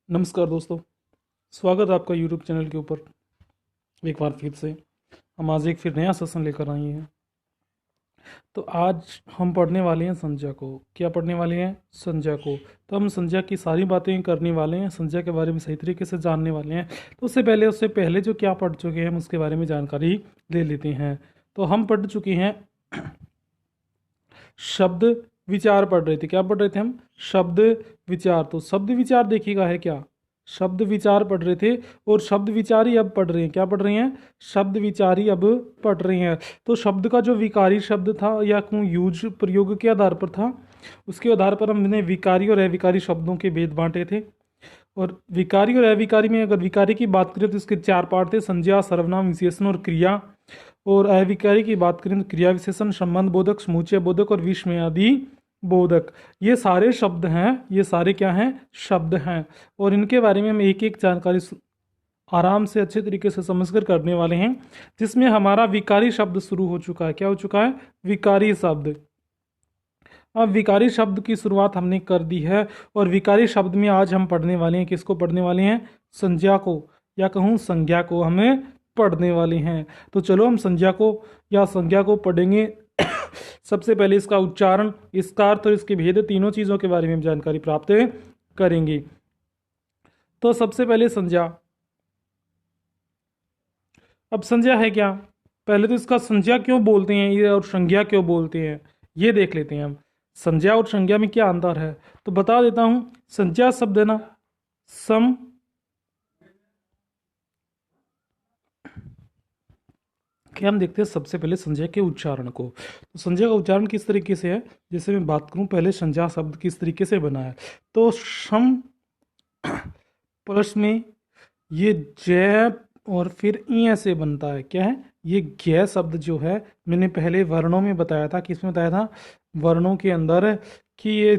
नमस्कार दोस्तों। स्वागत है आपका यूट्यूब चैनल के ऊपर। एक बार फिर से हम आज एक फिर नया सेशन लेकर आए हैं। तो आज हम पढ़ने वाले हैं संज्ञा को। क्या पढ़ने वाले हैं? संज्ञा को। तो हम संज्ञा की सारी बातें करने वाले हैं, संज्ञा के बारे में सही तरीके से जानने वाले हैं। तो उससे पहले जो क्या पढ़ चुके हैं हम उसके बारे में जानकारी ले लेते हैं। तो हम पढ़ चुके हैं शब्द विचार पढ़ रहे थे। क्या पढ़ रहे थे हम? शब्द विचार। तो शब्द विचार देखिएगा है क्या, शब्द विचार पढ़ रहे थे और शब्द विचार ही अब पढ़ रहे हैं। क्या पढ़ रहे हैं? शब्द विचार ही अब पढ़ रहे हैं। तो शब्द का जो विकारी शब्द था या क्यों यूज प्रयोग के आधार पर था, उसके आधार पर हमने विकारी और अविकारी शब्दों के भेद बांटे थे। और विकारी और अविकारी में अगर विकारी की बात करें तो इसके चार पार्ट थे: संज्ञा, सर्वनाम, विशेषण और क्रिया। और अविकारी की बात करें तो क्रिया विशेषण, संबंध बोधक, समुच्चय बोधक और विस्मयादि बोधक। ये सारे शब्द हैं, ये सारे क्या हैं? शब्द हैं। और इनके बारे में हम एक एक जानकारी आराम से अच्छे तरीके से समझकर करने वाले हैं। जिसमें हमारा विकारी शब्द शुरू हो चुका है। क्या हो चुका है? विकारी शब्द। अब विकारी शब्द की शुरुआत हमने कर दी है और विकारी शब्द में आज हम पढ़ने वाले हैं। किसको पढ़ने वाले हैं? संज्ञा को, या कहूँ संज्ञा को हमें पढ़ने वाले हैं। तो चलो हम संज्ञा को या संज्ञा को पढ़ेंगे। सबसे पहले इसका उच्चारण, इसका अर्थ और इसके भेद, तीनों चीज़ों के बारे में हम जानकारी प्राप्त करेंगे। तो सबसे पहले संज्ञा। अब संज्ञा है क्या? पहले तो इसका संज्ञा क्यों बोलते हैं ये और संज्ञा क्यों बोलते हैं ये देख लेते हैं हम। संज्ञा और संज्ञा में क्या अंतर है तो बता देता हूं। संज्ञा शब्द है ना, सम कि हम देखते हैं सबसे पहले संज्ञा के उच्चारण को। तो संज्ञा का उच्चारण किस तरीके से है, जैसे मैं बात करूं पहले संज्ञा शब्द किस तरीके से बना है। तो सम प्लस में ये जय और फिर ई से बनता है। क्या है ये? ज्ञ शब्द जो है, मैंने पहले वर्णों में बताया था। किसमें बताया था? वर्णों के अंदर कि ये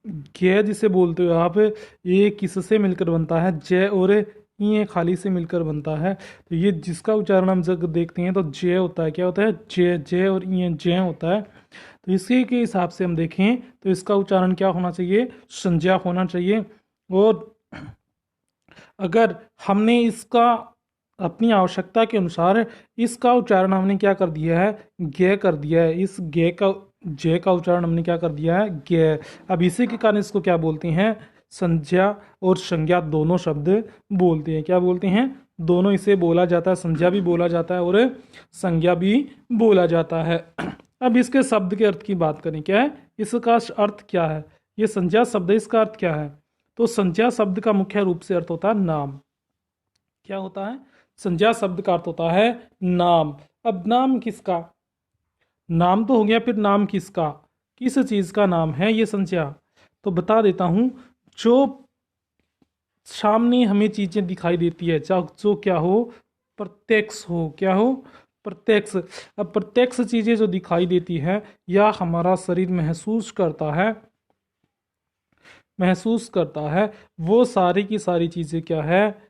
ज्ञ जिसे बोलते हो आप, ये किससे मिलकर बनता है? जय और ई खाली से मिलकर बनता है। तो ये जिसका उच्चारण हम जब देखते हैं तो जय होता है। क्या होता है? जय। जय और ई जय होता है। तो इसी के हिसाब से हम देखें तो इसका उच्चारण क्या होना चाहिए? संज्ञा होना चाहिए। और अगर हमने इसका अपनी आवश्यकता के अनुसार इसका उच्चारण हमने क्या कर दिया है? ज्ञ कर दिया है। इस ज्ञ का जय का उच्चारण हमने क्या कर दिया है? ज्ञ। अब इसी के कारण इसको क्या बोलते हैं? संज्ञा और संज्ञा दोनों शब्द बोलते हैं। क्या बोलते हैं? दोनों इसे बोला जाता है। संज्ञा भी बोला जाता है और संज्ञा भी बोला जाता है। अब इसके शब्द के अर्थ की बात करें। क्या है इसका अर्थ? क्या है ये संज्ञा शब्द है, इसका अर्थ क्या है? तो संज्ञा शब्द का मुख्य रूप से अर्थ होता है नाम। क्या होता है? संज्ञा शब्द का अर्थ होता है नाम। अब नाम किसका? नाम तो हो गया, फिर नाम किसका? किस चीज का नाम है ये संज्ञा? तो बता देता हूं। जो सामने हमें चीजें दिखाई देती है, जो क्या हो? प्रत्यक्ष हो। क्या हो? प्रत्यक्ष। अब प्रत्यक्ष चीजें जो दिखाई देती है या हमारा शरीर महसूस करता है, वो सारी की सारी चीजें क्या है?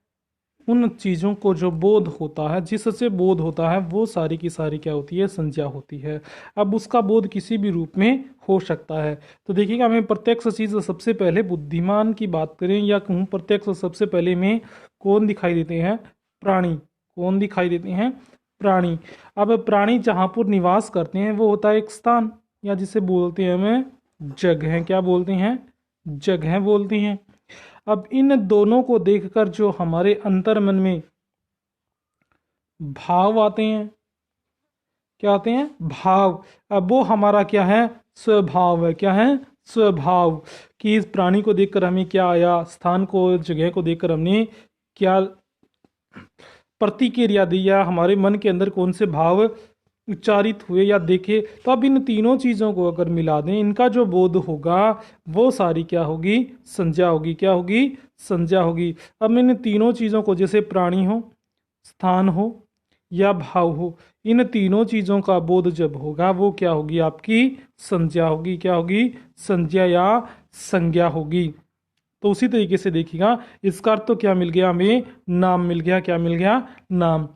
उन चीज़ों को जो बोध होता है, जिससे बोध होता है, वो सारी की सारी क्या होती है? संज्ञा होती है। अब उसका बोध किसी भी रूप में हो सकता है। तो देखिएगा, हमें प्रत्यक्ष चीज़ सबसे पहले बुद्धिमान की बात करें या कहूँ प्रत्यक्ष सबसे पहले में कौन दिखाई देते हैं? प्राणी। कौन दिखाई देते हैं? प्राणी। अब प्राणी जहाँ पर निवास करते हैं वो होता है एक स्थान, या जिसे बोलते हैं हमें जगह। क्या बोलते हैं? जगह बोलते हैं। अब इन दोनों को देखकर जो हमारे अंतर मन में भाव आते हैं, क्या आते हैं? भाव। अब वो हमारा क्या है? स्वभाव है। क्या है? स्वभाव। कि इस प्राणी को देखकर हमें क्या आया? स्थान को, जगह को देखकर हमने क्या प्रतिक्रिया दी, या हमारे मन के अंदर कौन से भाव उच्चारित हुए या देखे। तो अब इन तीनों चीज़ों को अगर मिला दें, इनका जो बोध होगा वो सारी क्या होगी? संज्ञा होगी। क्या होगी? संज्ञा होगी। अब इन तीनों चीज़ों को, जैसे प्राणी हो, स्थान हो या भाव हो, इन तीनों चीज़ों का बोध जब होगा वो क्या होगी? आपकी संज्ञा होगी। क्या होगी? संज्ञा या संज्ञा होगी। तो उसी तरीके से देखिएगा, इसका अर्थ तो क्या मिल गया हमें? नाम मिल गया। क्या मिल गया? नाम।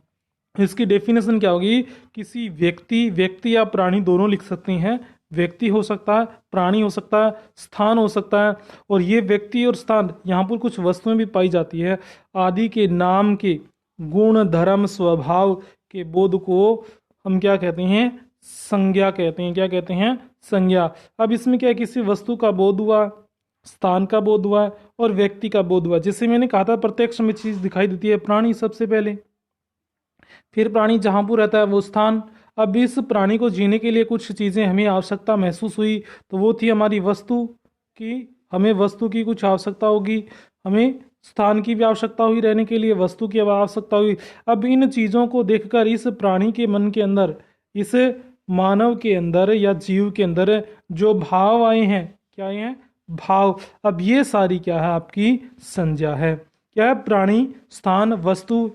इसकी डेफिनेशन क्या होगी? किसी व्यक्ति या प्राणी दोनों लिख सकते हैं, व्यक्ति हो सकता है, प्राणी हो सकता है, स्थान हो सकता है। और ये व्यक्ति और स्थान, यहाँ पर कुछ वस्तुएं भी पाई जाती है। आदि के नाम के गुण धर्म स्वभाव के बोध को हम क्या कहते हैं? संज्ञा कहते हैं। क्या कहते हैं? संज्ञा। अब इसमें क्या है, किसी वस्तु का बोध हुआ, स्थान का बोध हुआ और व्यक्ति का बोध हुआ। जैसे मैंने कहा था प्रत्यक्ष में चीज दिखाई देती है प्राणी सबसे पहले, फिर प्राणी जहां पर रहता है वो स्थान। अब इस प्राणी को जीने के लिए कुछ चीजें हमें आवश्यकता महसूस हुई, तो वो थी हमारी वस्तु की। हमें वस्तु की कुछ आवश्यकता होगी, हमें स्थान की भी आवश्यकता हुई, रहने के लिए वस्तु की आवश्यकता हुई। अब इन चीजों को देखकर इस प्राणी के मन के अंदर, इस मानव के अंदर या जीव के अंदर जो भाव आए हैं, क्या आए हैं? भाव। अब ये सारी क्या है? आपकी संज्ञा है। क्या है? प्राणी, स्थान, वस्तु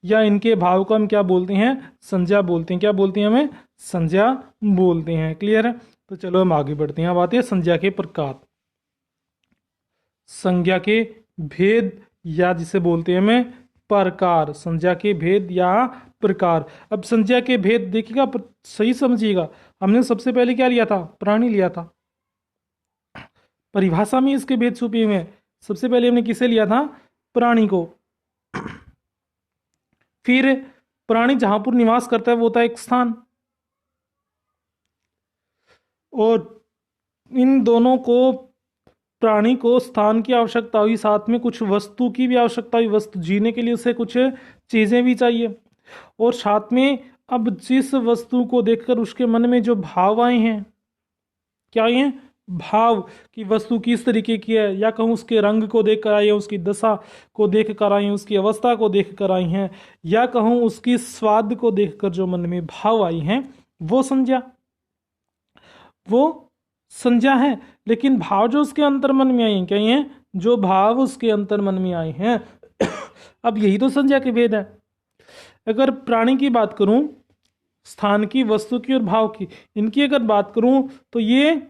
या इनके भाव को हम क्या बोलते हैं? संज्ञा बोलते हैं। क्या बोलते हैं? हमें संज्ञा बोलते हैं। क्लियर है? तो चलो हम आगे बढ़ते हैं। अब आते हैं संज्ञा के प्रकार, संज्ञा के भेद, या जिसे बोलते हैं हमें प्रकार। संज्ञा के भेद या प्रकार। अब संज्ञा के भेद देखिएगा, सही समझिएगा। हमने सबसे पहले क्या लिया था? प्राणी लिया था। परिभाषा में इसके भेद छुपे हुए हैं। सबसे पहले हमने किसे लिया था? प्राणी को। फिर प्राणी जहां पर निवास करता है वो होता है एक स्थान, और इन दोनों को, प्राणी को स्थान की आवश्यकता हुई, साथ में कुछ वस्तु की भी आवश्यकता हुई। वस्तु जीने के लिए उसे कुछ चीजें भी चाहिए, और साथ में अब जिस वस्तु को देखकर उसके मन में जो भाव आए हैं, क्या आए हैं? भाव। कि वस्तु किस तरीके की है, या कहूँ उसके रंग को देख कर आई है, उसकी दशा को देख कर आई है, उसकी अवस्था को देख कर आई हैं, या कहूँ उसकी स्वाद को देखकर जो मन में भाव आई हैं, वो संज्ञा, वो संज्ञा है। लेकिन भाव जो उसके अंतर मन में आए हैं, क्या ये हैं? जो भाव उसके अंतर मन में आए हैं अब यही तो संज्ञा के भेद है। अगर प्राणी की बात करूं, स्थान की, वस्तु की और भाव की, इनकी अगर बात करूं तो ये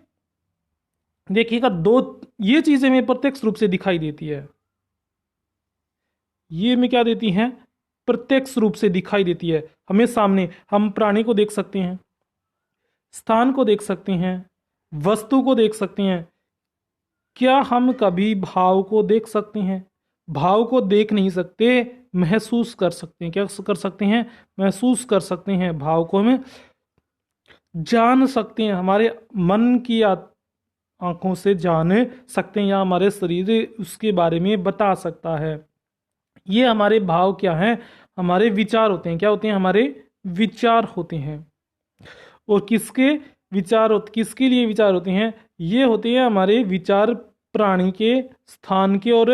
देखिएगा, दो ये चीजें में प्रत्यक्ष रूप से दिखाई देती है। ये में क्या देती हैं? प्रत्यक्ष रूप से दिखाई देती है हमें सामने। हम प्राणी को देख सकते हैं, स्थान को देख सकते हैं, वस्तु को देख सकते हैं। क्या हम कभी भाव को देख सकते हैं? भाव को देख नहीं सकते, महसूस कर सकते हैं। क्या कर सकते हैं? महसूस कर सकते हैं। भाव को हमें जान सकते हैं, हमारे मन की आंखों से जान सकते हैं, या हमारे शरीर उसके बारे में बता सकता है। ये हमारे भाव क्या हैं? हमारे विचार होते हैं। क्या होते हैं? हमारे विचार होते हैं। और किसके विचार किसके लिए विचार होते हैं? ये होते हैं हमारे विचार प्राणी के, स्थान के और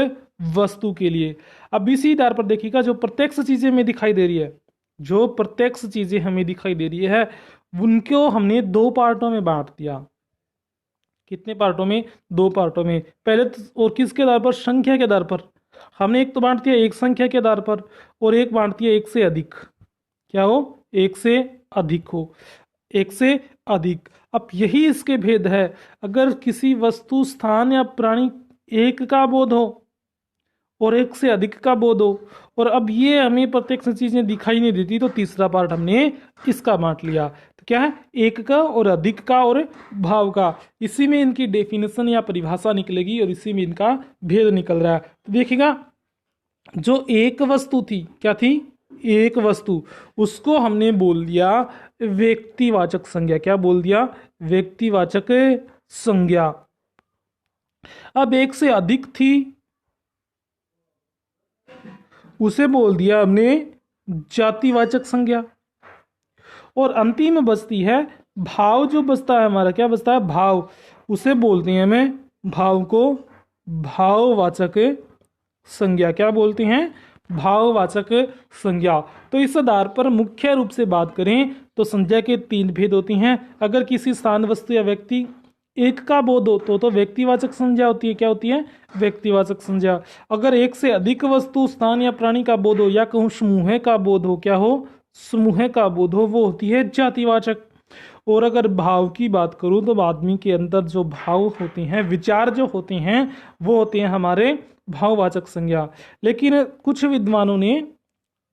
वस्तु के लिए। अब इसी आधार पर देखिएगा, जो प्रत्यक्ष चीजें हमें दिखाई दे रही है, जो प्रत्यक्ष चीजें हमें दिखाई दे रही है, उनको हमने दो पार्टों में बांट दिया। कितने पार्टों में? दो पार्टों में। पहले और किसके आधार पर? संख्या के आधार पर। हमने एक तो बांट दिया एक संख्या के आधार पर, और एक बांट दिया एक से अधिक। क्या हो? एक से अधिक हो, एक से अधिक। अब यही इसके भेद है। अगर किसी वस्तु, स्थान या प्राणी एक का बोध हो और एक से अधिक का बोध हो, और अब ये हमें प्रत्यक्ष चीजें दिखाई नहीं देती, तो तीसरा पार्ट हमने इसका बांट लिया। तो क्या है? एक का और अधिक का और भाव का। इसी में इनकी डेफिनेशन या परिभाषा निकलेगी, और इसी में इनका भेद निकल रहा है। तो देखिएगा, जो एक वस्तु थी, क्या थी? एक वस्तु, उसको हमने बोल दिया व्यक्तिवाचक संज्ञा। क्या बोल दिया? व्यक्तिवाचक संज्ञा। अब एक से अधिक थी, उसे बोल दिया हमने जातिवाचक संज्ञा। और अंतिम बचती है भाव। जो बचता है हमारा, क्या बचता है? भाव। उसे बोलते हैं हमें, भाव को, भाववाचक संज्ञा। क्या बोलते हैं? भाववाचक संज्ञा। तो इस आधार पर मुख्य रूप से बात करें तो संज्ञा के तीन भेद होती हैं। अगर किसी स्थान, वस्तु या व्यक्ति एक का बोध हो तो व्यक्तिवाचक संज्ञा होती है। क्या होती है? व्यक्तिवाचक संज्ञा। अगर एक से अधिक वस्तु, स्थान या प्राणी का बोध हो, या कहूँ समूह का बोध हो, क्या हो? समूह का बोध हो, वो होती है जातिवाचक। और अगर भाव की बात करूं तो आदमी के अंदर जो भाव होते हैं, विचार जो होते हैं, वो होते हैं हमारे भाववाचक संज्ञा। लेकिन कुछ विद्वानों ने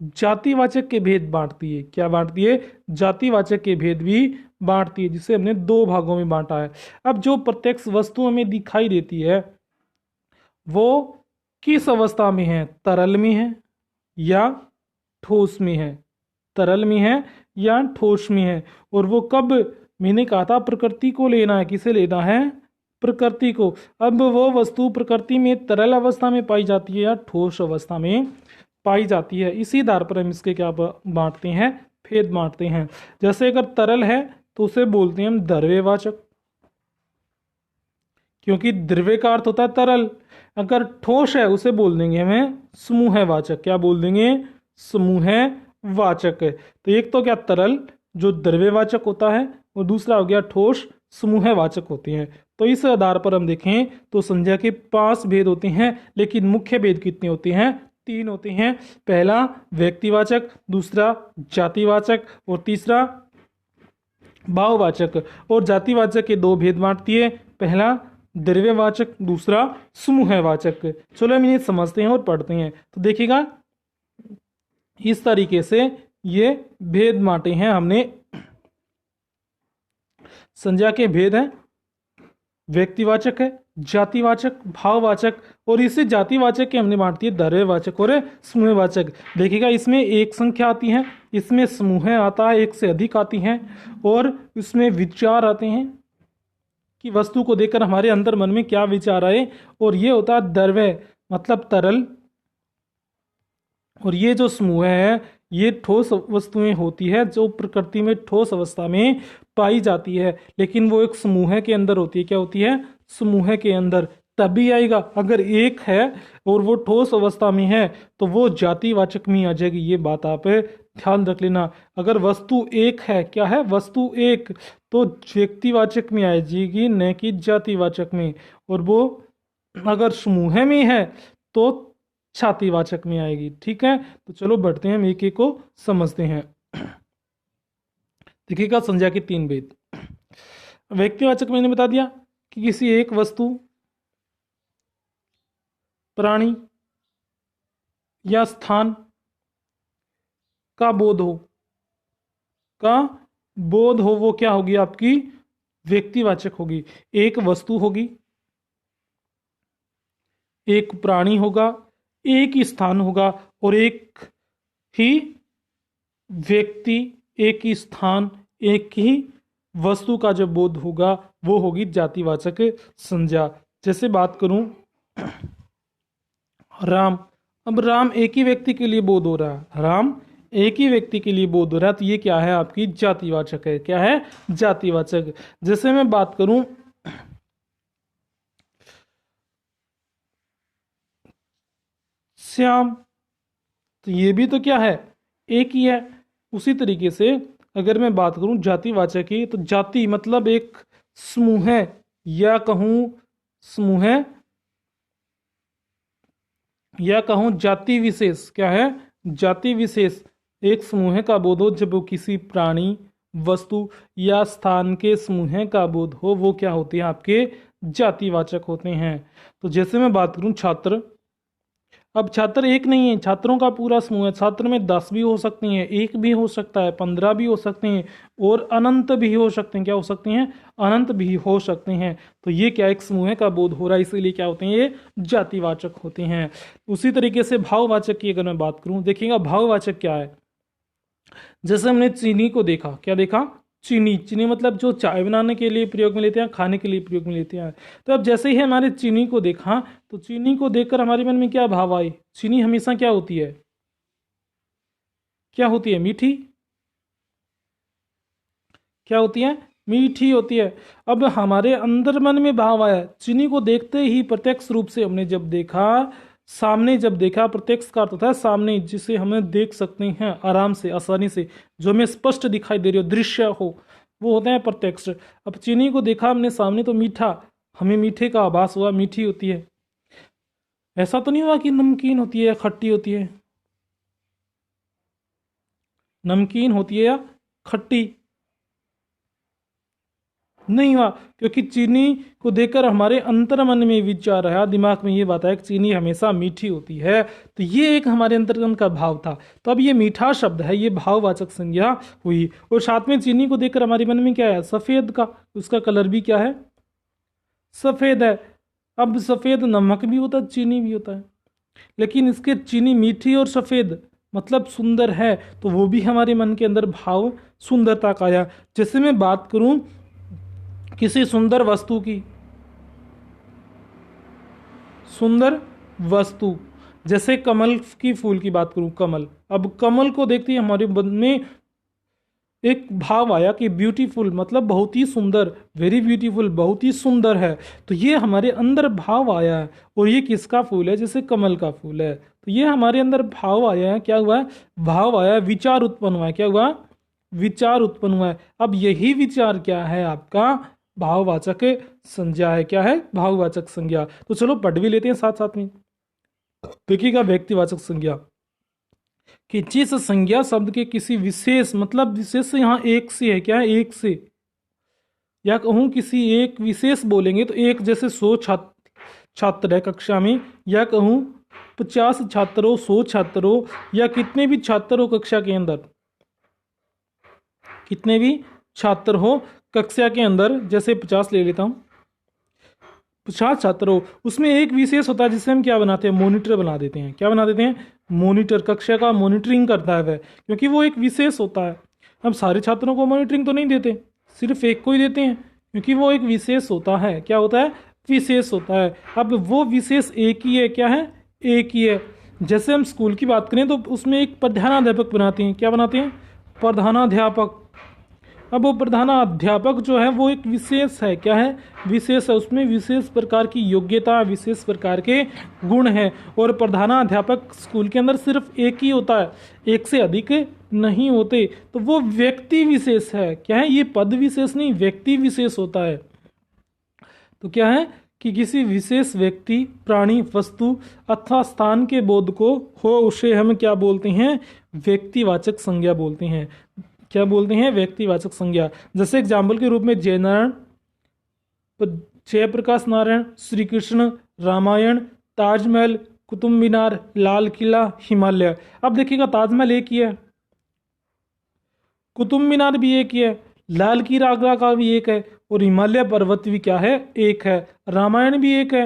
जातिवाचक के भेद बांटती है। क्या बांटती है? जातिवाचक के भेद भी बांटती है, जिसे हमने दो भागों में बांटा है। अब जो प्रत्यक्ष वस्तु हमें दिखाई देती है वो किस अवस्था में है? तरल में है या ठोस में है? तरल में है या ठोस में है? और वो कब? मैंने कहा था प्रकृति को लेना है। किसे लेना है? प्रकृति को। अब वो वस्तु प्रकृति में तरल अवस्था में पाई जाती है या ठोस अवस्था में पाई जाती है, इसी आधार पर हम इसके क्या बांटते हैं? भेद बांटते हैं। जैसे अगर तरल है तो उसे बोलते हैं हम द्रव्यवाचक, क्योंकि द्रव्य का अर्थ होता है तरल। अगर ठोस है उसे बोल देंगे हमें समूहवाचक। क्या बोल देंगे? समूहवाचक। तो एक तो क्या तरल जो द्रव्यवाचक होता है, और दूसरा हो गया ठोस समूहवाचक होते हैं। तो इस आधार पर हम देखें तो संज्ञा के 5 भेद होते हैं, लेकिन मुख्य भेद कितने होते हैं? 3 होते हैं। पहला व्यक्तिवाचक, दूसरा जातिवाचक और तीसरा भाववाचक। और जातिवाचक के 2 भेद बांटती है, पहला द्रव्यवाचक, दूसरा समूहवाचक। चलो हम इन्हें समझते हैं और पढ़ते हैं। तो देखिएगा इस तरीके से ये भेद बांटे हैं हमने। संज्ञा के भेद हैं व्यक्तिवाचक है, जातिवाचक, भाववाचक, और इसे जातिवाचक के हमने बांट दिए द्रव्यवाचक और समूहवाचक। देखिएगा इसमें एक संख्या आती है, इसमें समूह आता है, एक से अधिक आती हैं, और इसमें विचार आते हैं कि वस्तु को देखकर हमारे अंदर मन में क्या विचार आए। और ये होता है द्रव्य मतलब तरल, और ये जो समूह है ये ठोस वस्तुएं होती है जो प्रकृति में ठोस अवस्था में पाई जाती है, लेकिन वो एक समूह के अंदर होती है। क्या होती है? समूह के अंदर। तभी आएगा अगर एक है और वो ठोस अवस्था में है तो वो जातिवाचक में आ जाएगी। ये बात आप ध्यान रख लेना। अगर वस्तु एक है, क्या है? वस्तु एक, तो व्यक्तिवाचक में आ जाएगी न कि जातिवाचक में। और वो अगर समूह में है तो छातिवाचक में आएगी। ठीक है, तो चलो बढ़ते हैं, हम एक एक को समझते हैं। देखिएगा संज्ञा के 3 भेद। व्यक्तिवाचक मैंने बता दिया कि किसी एक वस्तु, प्राणी या स्थान का बोध हो, वो क्या होगी? आपकी व्यक्तिवाचक होगी। एक वस्तु होगी, एक प्राणी होगा, एक ही स्थान होगा, और एक ही व्यक्ति, एक ही स्थान, एक ही वस्तु का जो बोध होगा वो होगी जातिवाचक संज्ञा। जैसे बात करूं राम, अब राम एक ही व्यक्ति के लिए बोध हो रहा है, राम एक ही व्यक्ति के लिए बोध हो रहा है, तो ये क्या है? आपकी जातिवाचक है। क्या है? जातिवाचक। जैसे मैं बात करूं श्याम, तो ये भी तो क्या है? एक ही है। उसी तरीके से अगर मैं बात करूं जातिवाचक की, तो जाति मतलब एक समूह है, या कहूं समूह है, या कहूं जाति विशेष। क्या है? जाति विशेष एक समूह का बोध हो जब वो किसी प्राणी, वस्तु या स्थान के समूह का बोध हो, वो क्या होते हैं? आपके जातिवाचक होते हैं। तो जैसे मैं बात करूं छात्र, अब छात्र एक नहीं है, छात्रों का पूरा समूह है। छात्र में 10 भी हो सकते हैं, 1 भी हो सकता है, 15 भी हो सकते हैं, और अनंत भी हो सकते हैं। क्या हो सकते हैं? अनंत भी हो सकते हैं। तो ये क्या? एक समूह का बोध हो रहा है, इसीलिए क्या होते हैं? ये जातिवाचक होते हैं। उसी तरीके से भाववाचक की अगर मैं बात करूं, देखिएगा भाववाचक क्या है। जैसे हमने चीनी को देखा, क्या देखा? चीनी। चीनी मतलब जो चाय बनाने के लिए प्रयोग में लेते हैं, खाने के लिए प्रयोग में लेते हैं। तो अब जैसे ही हमारे चीनी को देखा, तो चीनी को देखकर हमारे मन में क्या भाव आए? चीनी हमेशा क्या होती है? क्या होती है? मीठी। क्या होती है? मीठी होती है। अब हमारे अंदर मन में भाव आया चीनी को देखते ही, प्रत्यक्ष रूप से हमने जब देखा, सामने जब देखा, प्रत्यक्ष का अर्थ होता है सामने, जिसे हमें देख सकते हैं आराम से, आसानी से, जो हमें स्पष्ट दिखाई दे रही हो, दृश्य हो, वो होता है प्रत्यक्ष। अब चीनी को देखा हमने सामने तो मीठा, हमें मीठे का आभास हुआ, मीठी होती है। ऐसा तो नहीं हुआ कि नमकीन होती है या खट्टी होती है? नमकीन होती है या खट्टी? नहीं हुआ, क्योंकि चीनी को देखकर हमारे अंतर्मन में विचार आया, दिमाग में ये बात है कि चीनी हमेशा मीठी होती है। तो ये एक हमारे अंतर्मन का भाव था। तो अब ये मीठा शब्द है, ये भाववाचक संज्ञा हुई। और साथ में चीनी को देखकर हमारे मन में क्या है, सफेद का, उसका कलर भी क्या है, सफेद है। अब सफेद नमक भी होता है, चीनी भी होता है, लेकिन इसके चीनी मीठी और सफेद मतलब सुंदर है, तो वो भी हमारे मन के अंदर भाव सुंदरता का आया। जैसे मैं बात करूं किसी सुंदर वस्तु की, सुंदर वस्तु, जैसे कमल की फूल की बात करूं, कमल, अब कमल को देखते ही हमारे मन में एक भाव आया कि ब्यूटीफुल मतलब बहुत ही सुंदर, वेरी ब्यूटीफुल, बहुत ही सुंदर है। तो ये हमारे अंदर भाव आया है। और ये किसका फूल है, जैसे कमल का फूल है, तो ये हमारे अंदर भाव आया है। क्या हुआ है, भाव आया, विचार उत्पन्न हुआ है। क्या हुआ, विचार उत्पन्न हुआ है। अब यही विचार क्या है, आपका भाववाचक संज्ञा है। क्या है, भाववाचक संज्ञा। तो चलो पढ़ भी लेते हैं साथ साथ में। देखिएगा, व्यक्तिवाचक संज्ञा कि जिस संज्ञा शब्द के किसी विशेष, मतलब विशेष से यहाँ एक से है, क्या है, एक से, या कहूँ किसी एक विशेष बोलेंगे तो एक, जैसे 100 छात्र है कक्षा में, या कहूँ 50 छात्र हो, 100 छात्र हो, या कितने भी छात्र हो कक्षा के अंदर, कितने भी छात्र हो कक्षा के अंदर, जैसे 50 ले लेता हूँ, 50 छात्र हो, उसमें एक विशेष होता है जिसे हम क्या बनाते हैं, मॉनिटर बना देते हैं। क्या बना देते हैं, मॉनिटर, कक्षा का मॉनिटरिंग करता है वह, क्योंकि वो एक विशेष होता है। हम सारे छात्रों को मॉनिटरिंग तो नहीं देते, सिर्फ एक को ही देते हैं, क्योंकि वो एक विशेष होता है। क्या होता है, विशेष होता है। अब वो विशेष एक ही है, क्या है, एक ही है। जैसे हम स्कूल की बात करें तो उसमें एक प्रधानाध्यापक बनाते हैं। क्या बनाते हैं, प्रधानाध्यापक। अब वो प्रधानाध्यापक जो है वो एक विशेष है। क्या है, विशेष है, उसमें विशेष प्रकार की योग्यता, विशेष प्रकार के गुण हैं। और प्रधानाध्यापक स्कूल के अंदर सिर्फ एक ही होता है, एक से अधिक नहीं होते। तो वो व्यक्ति विशेष है। क्या है, ये पद विशेष नहीं, व्यक्ति विशेष होता है। तो क्या है कि किसी विशेष व्यक्ति, प्राणी, वस्तु अथवा स्थान के बोध को हो, उसे हम क्या बोलते हैं, व्यक्तिवाचक संज्ञा बोलते हैं। क्या बोलते हैं, व्यक्तिवाचक संज्ञा। जैसे एग्जाम्पल के रूप में जयनारायण, जयप्रकाश नारायण, श्री कृष्ण, रामायण, ताजमहल, कुतुब मीनार, लाल किला, हिमालय। अब देखिएगा, ताजमहल एक ही है, कुतुब मीनार भी एक ही है, लाल किला आगरा का भी एक है, और हिमालय पर्वत भी क्या है, एक है। रामायण भी एक है,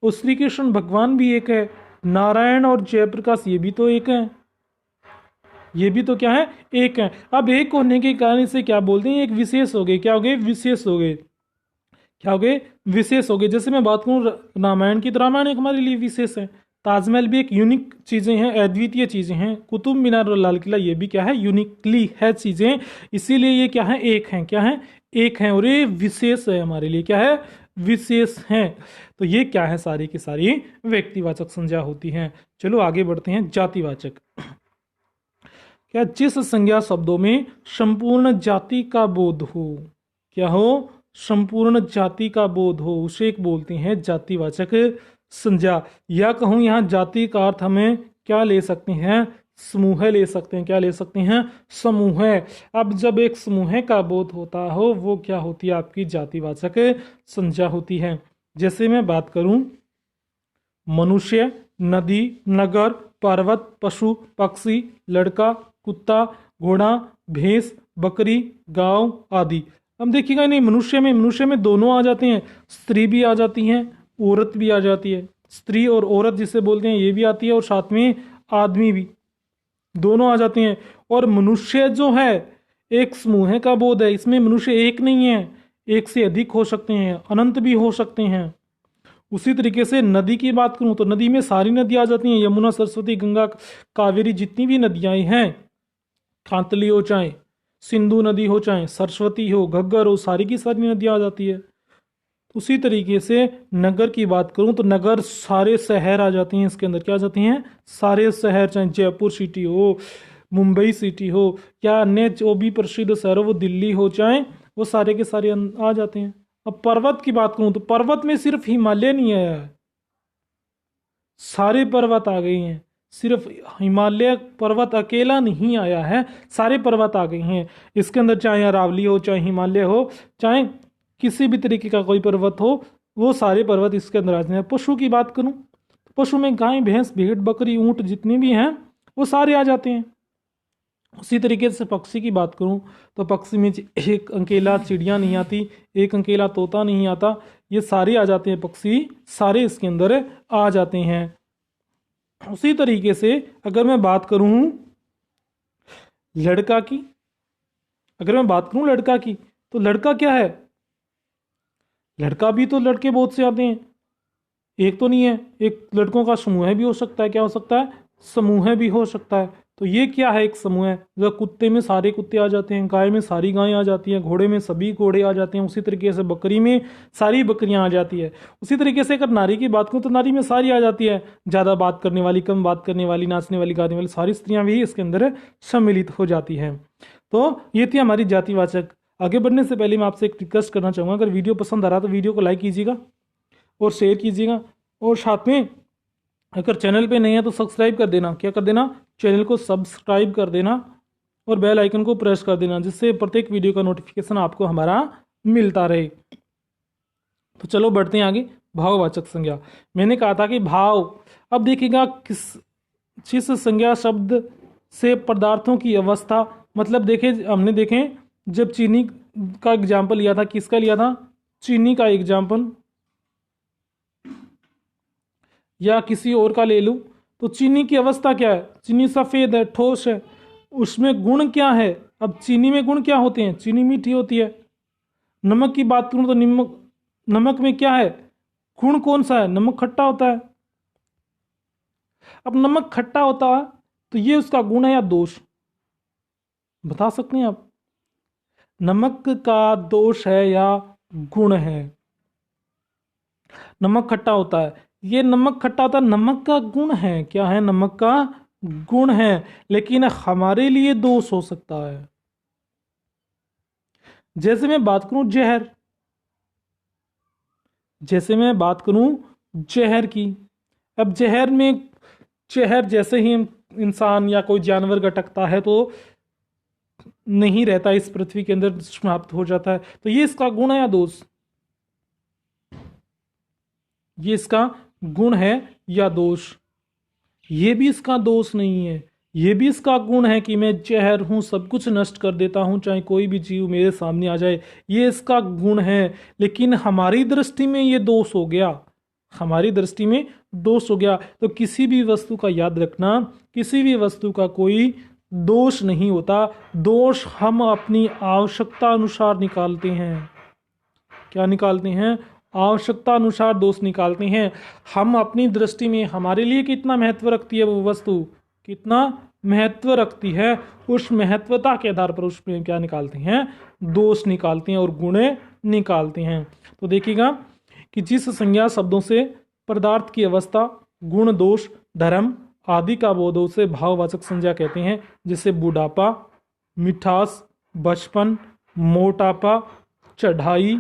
और श्री कृष्ण भगवान भी एक है। नारायण और जयप्रकाश ये भी तो एक है, ये भी तो क्या है, एक है। अब एक होने के कारण से क्या बोलते हैं, एक विशेष हो गए। क्या हो गए, विशेष हो गए। क्या हो गए, विशेष हो गए। जैसे मैं बात करूं रामायण की, तो रामायण एक हमारे लिए विशेष है। ताजमहल भी एक यूनिक चीज़ें हैं, अद्वितीय चीज़ें हैं। कुतुब मीनार और लाल किला ये भी क्या है, यूनिकली है चीज़ें, इसीलिए ये क्या है, एक हैं। क्या है, एक हैं, और ये विशेष है हमारे लिए। क्या है, विशेष हैं। तो ये क्या है, सारी की सारी व्यक्तिवाचक संज्ञा होती हैं। चलो आगे बढ़ते हैं, जातिवाचक। क्या, जिस संज्ञा शब्दों में संपूर्ण जाति का बोध हो, क्या हो, संपूर्ण जाति का बोध हो, उसे एक बोलते हैं जातिवाचक संज्ञा। या कहूं यहाँ जाति का अर्थ हमें क्या ले सकते हैं, समूह ले सकते हैं। क्या ले सकते हैं, समूह। अब जब एक समूह का बोध होता हो, वो क्या होती है, आपकी जातिवाचक संज्ञा होती है। जैसे मैं बात करूं मनुष्य, नदी, नगर, पर्वत, पशु, पक्षी, लड़का, कुत्ता, घोड़ा, भैंस, बकरी, गांव आदि। अब देखिएगा, नहीं, मनुष्य में दोनों आ जाते हैं, स्त्री भी आ जाती हैं, औरत भी आ जाती है। स्त्री और औरत जिसे बोलते हैं ये भी आती है, और साथ में आदमी भी, दोनों आ जाते हैं। और मनुष्य जो है एक समूह का बोध है, इसमें मनुष्य एक नहीं है, एक से अधिक हो सकते हैं, अनंत भी हो सकते हैं। उसी तरीके से नदी की बात करूं तो नदी में सारी नदियां आ जाती हैं, यमुना, सरस्वती, गंगा, कावेरी, जितनी भी नदियां हैं, कांतली हो चाहे सिंधु नदी हो चाहे सरस्वती हो, घग्गर हो, सारी की सारी नदियां आ जाती है। उसी तरीके से नगर की बात करूं तो नगर सारे शहर आ जाते हैं, इसके अंदर क्या आ जाते हैं, सारे शहर, चाहे जयपुर सिटी हो, मुंबई सिटी हो, या अन्य जो भी प्रसिद्ध शहर हो, वो दिल्ली हो चाहे, वो सारे के सारे आ जाते हैं। अब पर्वत की बात करूं तो पर्वत में सिर्फ हिमालय नहीं आया है, सारे पर्वत आ गए हैं। सिर्फ हिमालय पर्वत अकेला नहीं आया है, सारे पर्वत आ गए हैं इसके अंदर, चाहे अरावली हो, चाहे हिमालय हो, चाहे किसी भी तरीके का कोई पर्वत हो, वो सारे पर्वत इसके अंदर आ जाते हैं। पशु की बात करूं, पशु में गाय, भैंस, भेड़, बकरी, ऊंट जितने भी हैं वो सारे आ जाते हैं। उसी तरीके से पक्षी की बात करूं तो पक्षी में एक अकेला चिड़िया नहीं आती, एक अकेला तोता नहीं आता, ये सारे आ जाते हैं, पक्षी सारे इसके अंदर आ जाते हैं। उसी तरीके से अगर मैं बात करूं लड़का की, अगर मैं बात करूं लड़का की, तो लड़का क्या है? लड़का भी तो लड़के बहुत से आते हैं, एक तो नहीं है, एक लड़कों का समूह भी हो सकता है। क्या हो सकता है? समूह भी हो सकता है। तो ये क्या है? एक समूह है। जैसे कुत्ते में सारे कुत्ते आ जाते हैं, गाय में सारी गायें आ जाती हैं, घोड़े में सभी घोड़े आ जाते हैं, उसी तरीके से बकरी में सारी बकरियां आ जाती है। उसी तरीके से अगर नारी की बात करूं तो नारी में सारी आ जाती है, ज़्यादा बात करने वाली, कम बात करने वाली, नाचने वाली, गाने वाली, सारी स्त्रियां भी इसके अंदर सम्मिलित हो जाती हैं। तो ये थी हमारी जातिवाचक। आगे बढ़ने से पहले मैं आपसे एक रिक्वेस्ट करना चाहूँगा, अगर वीडियो पसंद आ रहा तो वीडियो को लाइक कीजिएगा और शेयर कीजिएगा, और साथ में अगर चैनल पे नहीं है तो सब्सक्राइब कर देना। क्या कर देना? चैनल को सब्सक्राइब कर देना और बेल आइकन को प्रेस कर देना, जिससे प्रत्येक वीडियो का नोटिफिकेशन आपको हमारा मिलता रहे। तो चलो बढ़ते हैं आगे। भाववाचक संज्ञा, मैंने कहा था कि भाव, अब देखिएगा किस संज्ञा शब्द से पदार्थों की अवस्था, मतलब देखे हमने देखें जब चीनी का एग्जाम्पल लिया था, किसका लिया था? चीनी का एग्जाम्पल, या किसी और का ले लूं तो चीनी की अवस्था क्या है? चीनी सफ़ेद है, ठोस है, उसमें गुण क्या है? अब चीनी में गुण क्या होते हैं? चीनी मीठी होती है। नमक की बात करूं तो नमक में क्या है? गुण कौन सा है? नमक खट्टा होता है। अब नमक खट्टा होता है तो ये उसका गुण है या दोष? बता सकते हैं आप? नमक का दोष है या गुण है? नमक खट्टा होता है, ये नमक खट्टा होता है, नमक का गुण है। क्या है? नमक का गुण है, लेकिन हमारे लिए दोष हो सकता है। जैसे मैं बात करूं जहर, जैसे मैं बात करूं जहर की, अब जहर जैसे ही इंसान या कोई जानवर गटकता है तो नहीं रहता, इस पृथ्वी के अंदर समाप्त हो जाता है। तो ये इसका गुण है या दोष? ये इसका गुण है या दोष? ये भी इसका दोष नहीं है, ये भी इसका गुण है कि मैं जहर हूं, सब कुछ नष्ट कर देता हूं, चाहे कोई भी जीव मेरे सामने आ जाए, ये इसका गुण है। लेकिन हमारी दृष्टि में ये दोष हो गया, हमारी दृष्टि में दोष हो गया। तो किसी भी वस्तु का याद रखना, किसी भी वस्तु का कोई दोष नहीं होता। दोष हम अपनी आवश्यकता अनुसार निकालते हैं। क्या निकालते हैं? आवश्यकता अनुसार दोष निकालते हैं। हम अपनी दृष्टि में हमारे लिए कितना महत्व रखती है वो वस्तु, कितना महत्व रखती है, उस महत्वता के आधार पर उसमें क्या निकालते हैं? दोष निकालते हैं और गुण निकालते हैं। तो देखिएगा कि जिस संज्ञा शब्दों से पदार्थ की अवस्था, गुण, दोष, धर्म आदि का बोध उसे भाववाचक संज्ञा कहते हैं। जैसे बुढ़ापा, मिठास, बचपन, मोटापा, चढ़ाई,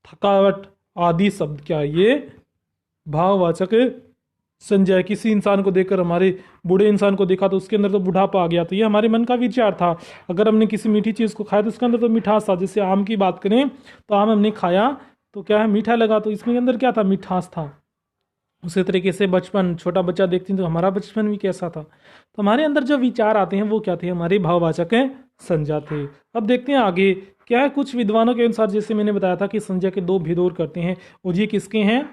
थकावट आदि शब्द क्या? ये भाववाचक संज्ञा है। किसी इंसान को देखकर, हमारे बूढ़े इंसान को देखा तो उसके अंदर तो बुढ़ापा आ गया, तो ये हमारे मन का विचार था। अगर हमने किसी मीठी चीज़ को खाया तो उसके अंदर तो मिठास था। जैसे आम की बात करें तो आम हमने खाया तो क्या है? मीठा लगा, तो इसमें अंदर क्या था? मिठास था। उसी तरीके से बचपन, छोटा बच्चा देखते हैं तो हमारा बचपन भी कैसा था। तो हमारे अंदर जो विचार आते हैं वो क्या थे? हमारे भाववाचक संज्ञा थे। अब देखते हैं आगे क्या है। कुछ विद्वानों के अनुसार, जैसे मैंने बताया था कि संज्ञा के दो भेद और करते हैं, और ये किसके हैं?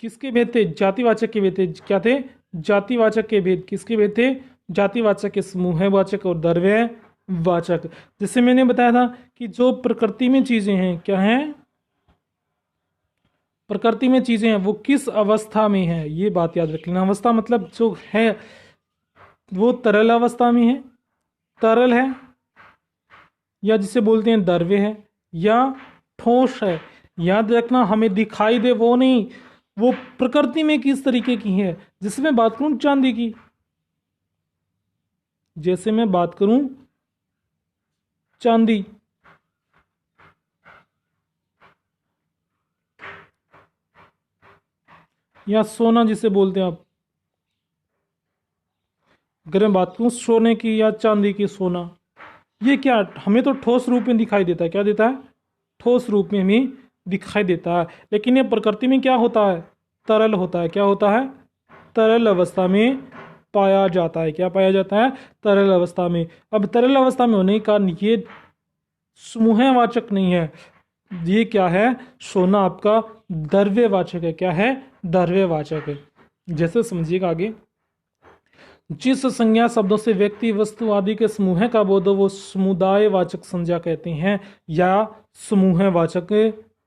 किसके भेद थे? जातिवाचक के भेद थे। क्या थे? जातिवाचक के भेद। किसके भेद थे? जातिवाचक के, समूहवाचक और द्रव्यवाचक। जैसे मैंने बताया था कि जो प्रकृति में चीजें हैं, क्या हैं? प्रकृति में चीजें हैं, वो किस अवस्था में है, ये बात याद रख लेना। अवस्था मतलब जो है वो तरल अवस्था में है, तरल है, या जिसे बोलते हैं द्रव्य है, या ठोस है। याद रखना, हमें दिखाई दे वो नहीं, वो प्रकृति में किस तरीके की है। जैसे मैं बात करूं चांदी की, जैसे मैं बात करूं चांदी, या सोना जिसे बोलते हैं आप, अगर मैं बात करूं सोने की या चांदी की, सोना, ये क्या हमें तो ठोस रूप में दिखाई देता है। क्या देता है? ठोस रूप में भी दिखाई देता है, लेकिन ये प्रकृति में क्या होता है, तरल होता है। क्या होता है, तरल अवस्था में पाया जाता है। क्या पाया जाता है, तरल अवस्था में। अब तरल अवस्था में होने के कारण ये समूहवाचक नहीं है, ये क्या है, सोना आपका द्रव्यवाचक है। क्या है, द्रव्यवाचक है। जैसे समझिएगा आगे, जिस संज्ञा शब्दों से व्यक्ति वस्तु आदि के समूह का बोध हो वो समुदायवाचक संज्ञा कहते हैं या समूहवाचक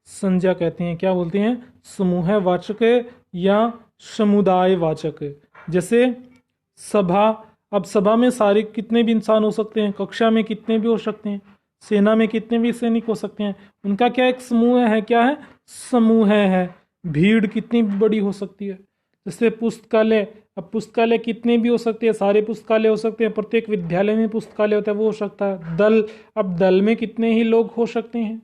संज्ञा कहते हैं। क्या बोलते हैं, समूहवाचक या समुदायवाचक। जैसे सभा, अब सभा में सारे कितने भी इंसान हो सकते हैं, कक्षा में कितने भी हो सकते हैं, सेना में कितने भी सैनिक हो सकते हैं, उनका क्या एक समूह है। क्या है, समूह है। भीड़ कितनी भी बड़ी हो सकती है। जैसे पुस्तकालय, अब पुस्तकालय कितने भी हो सकते हैं, सारे पुस्तकालय हो सकते हैं, प्रत्येक विद्यालय में पुस्तकालय होता है, वो हो सकता है। दल, अब दल में कितने ही लोग हो सकते हैं,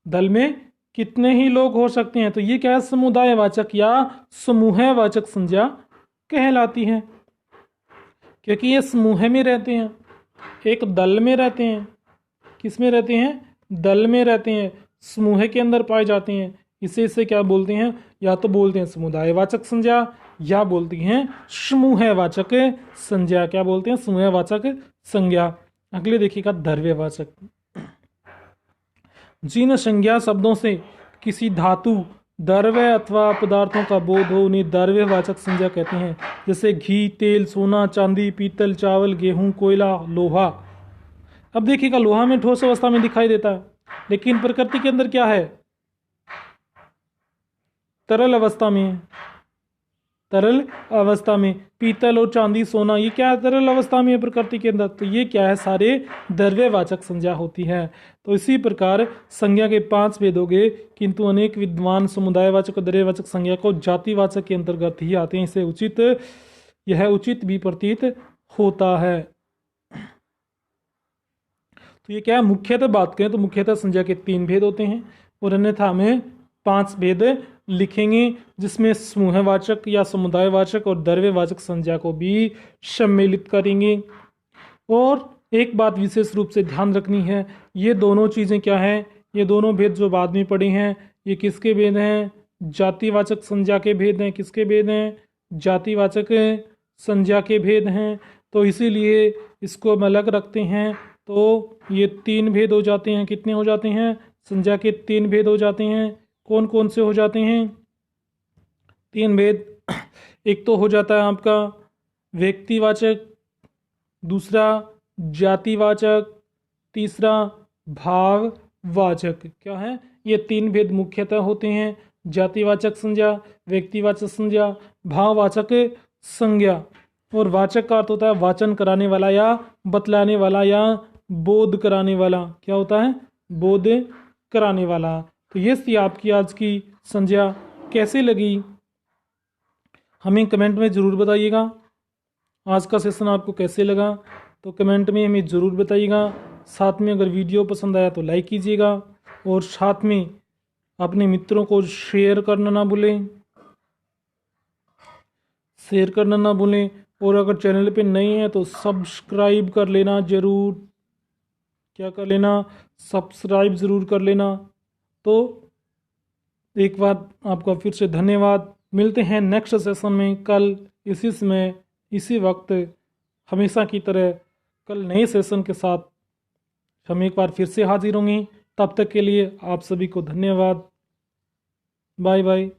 दल में कितने ही लोग हो सकते हैं। तो ये क्या है, समुदायवाचक या समूहवाचक संज्ञा कहलाती है, क्योंकि ये समूह में रहते हैं, एक दल में रहते हैं। किस में रहते हैं, दल में रहते हैं, समूह के अंदर पाए जाते हैं। इसे क्या बोलते हैं, या तो बोलते हैं समुदायवाचक संज्ञा या बोलती हैं समूहवाचक संज्ञा। क्या बोलते हैं, समूहवाचक संज्ञा। अगले देखिएगा, द्रव्यवाचक। जिन संज्ञा शब्दों से किसी धातु, द्रव्य अथवा पदार्थों का बोध हो उन्हें द्रव्यवाचक संज्ञा कहते हैं। जैसे घी, तेल, सोना, चांदी, पीतल, चावल, गेहूं, कोयला, लोहा। अब देखिएगा, लोहा में ठोस अवस्था में दिखाई देता है, लेकिन प्रकृति के अंदर क्या है, तरल अवस्था में है। तरल अवस्था में पीतल और चांदी, सोना, ये क्या है, तरल अवस्था में है प्रकृति के अंदर। तो ये क्या है, सारे द्रव्यवाचक संज्ञा होती है। तो इसी प्रकार संज्ञा के 5 भेद हो गए, किंतु अनेक विद्वान समुदायवाचक और द्रव्यवाचक संज्ञा को जातिवाचक के अंतर्गत ही आते हैं। इसे उचित, यह उचित भी प्रतीत होता है। तो ये क्या है, मुख्यतः बात करें तो मुख्यतः संज्ञा के 3 भेद होते हैं, और अन्यथा हमें 5 भेद लिखेंगे, जिसमें समूहवाचक या समुदायवाचक और द्रव्यवाचक संज्ञा को भी सम्मिलित करेंगे। और एक बात विशेष रूप से ध्यान रखनी है, ये दोनों चीज़ें क्या हैं, ये दोनों भेद जो बाद में पढ़े हैं, ये किसके भेद हैं, जातिवाचक संज्ञा के भेद हैं। किसके भेद हैं, जातिवाचक संज्ञा के भेद हैं। तो इसीलिए इसको हम अलग रखते हैं। तो ये 3 भेद हो जाते हैं। कितने हो जाते हैं, संज्ञा के 3 भेद हो जाते हैं। कौन कौन से हो जाते हैं, 3 भेद। एक तो हो जाता है आपका व्यक्तिवाचक, दूसरा जातिवाचक, तीसरा भाववाचक। क्या है, ये 3 भेद मुख्यतः होते हैं, जातिवाचक संज्ञा, व्यक्तिवाचक संज्ञा, भाववाचक संज्ञा। और वाचक का अर्थ होता है वाचन कराने वाला या बतलाने वाला या बोध कराने वाला। क्या होता है, बोध कराने वाला। तो ये थी आपकी आज की संज्ञा। कैसे लगी हमें कमेंट में ज़रूर बताइएगा। आज का सेशन आपको कैसे लगा तो कमेंट में हमें ज़रूर बताइएगा। साथ में अगर वीडियो पसंद आया तो लाइक कीजिएगा, और साथ में अपने मित्रों को शेयर करना ना भूलें, शेयर करना ना भूलें। और अगर चैनल पे नए हैं तो सब्सक्राइब कर लेना ज़रूर। क्या कर लेना, सब्सक्राइब ज़रूर कर लेना। तो एक बार आपका फिर से धन्यवाद। मिलते हैं नेक्स्ट सेशन में कल इसी समय इसी वक्त, हमेशा की तरह कल नए सेशन के साथ हम एक बार फिर से हाजिर होंगे। तब तक के लिए आप सभी को धन्यवाद। Bye bye.